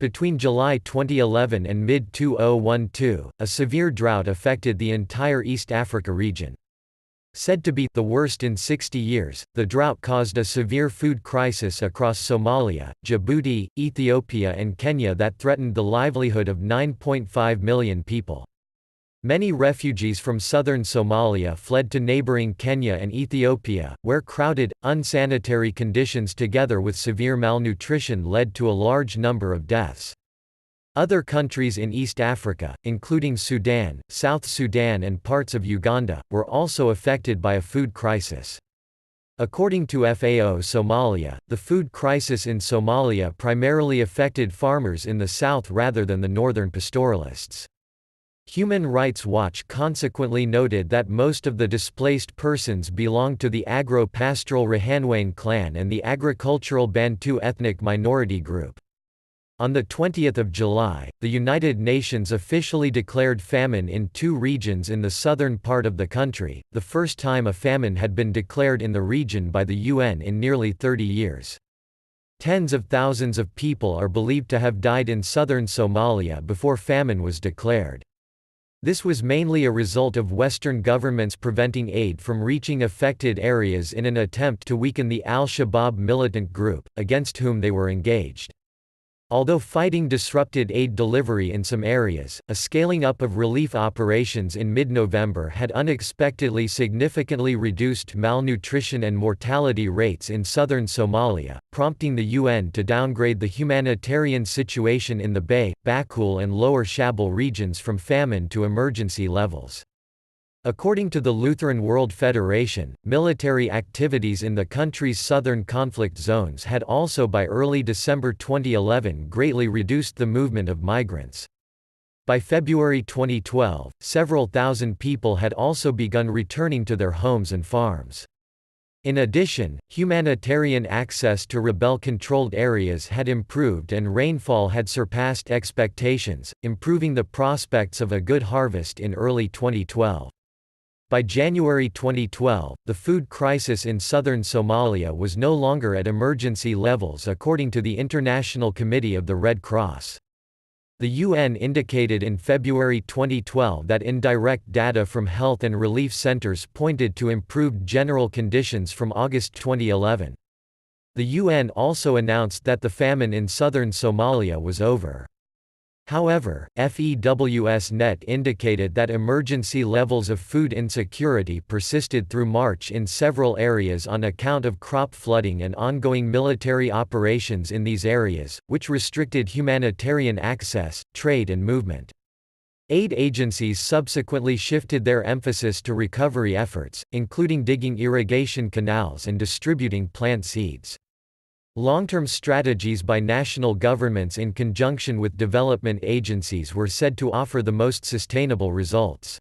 Between July 2011 and mid-2012, a severe drought affected the entire East Africa region. Said to be the worst in 60 years, the drought caused a severe food crisis across Somalia, Djibouti, Ethiopia and Kenya that threatened the livelihood of 9.5 million people. Many refugees from southern Somalia fled to neighboring Kenya and Ethiopia, where crowded, unsanitary conditions together with severe malnutrition led to a large number of deaths. Other countries in East Africa, including Sudan, South Sudan and parts of Uganda, were also affected by a food crisis. According to FAO-Somalia, the food crisis in Somalia primarily affected farmers in the south rather than the northern pastoralists. Human Rights Watch consequently noted that most of the displaced persons belonged to the agro-pastoral Rahanweyn clan and the agricultural Bantu ethnic minority group. On 20 July, the United Nations officially declared famine in 2 regions in the southern part of the country, the first time a famine had been declared in the region by the UN in nearly 30 years. Tens of thousands of people are believed to have died in southern Somalia before famine was declared. This was mainly a result of Western governments preventing aid from reaching affected areas in an attempt to weaken the Al-Shabaab militant group, against whom they were engaged. Although fighting disrupted aid delivery in some areas, a scaling up of relief operations in mid-November had unexpectedly significantly reduced malnutrition and mortality rates in southern Somalia, prompting the UN to downgrade the humanitarian situation in the Bay, Bakool and Lower Shabele regions from famine to emergency levels. According to the Lutheran World Federation, military activities in the country's southern conflict zones had also by early December 2011 greatly reduced the movement of migrants. By February 2012, several thousand people had also begun returning to their homes and farms. In addition, humanitarian access to rebel-controlled areas had improved and rainfall had surpassed expectations, improving the prospects of a good harvest in early 2012. By January 2012, the food crisis in southern Somalia was no longer at emergency levels according to the International Committee of the Red Cross. The UN indicated in February 2012 that indirect data from health and relief centers pointed to improved general conditions from August 2011. The UN also announced that the famine in southern Somalia was over. However, FEWS-Net indicated that emergency levels of food insecurity persisted through March in several areas on account of crop flooding and ongoing military operations in these areas, which restricted humanitarian access, trade and movement. Aid agencies subsequently shifted their emphasis to recovery efforts, including digging irrigation canals and distributing plant seeds. Long-term strategies by national governments in conjunction with development agencies were said to offer the most sustainable results.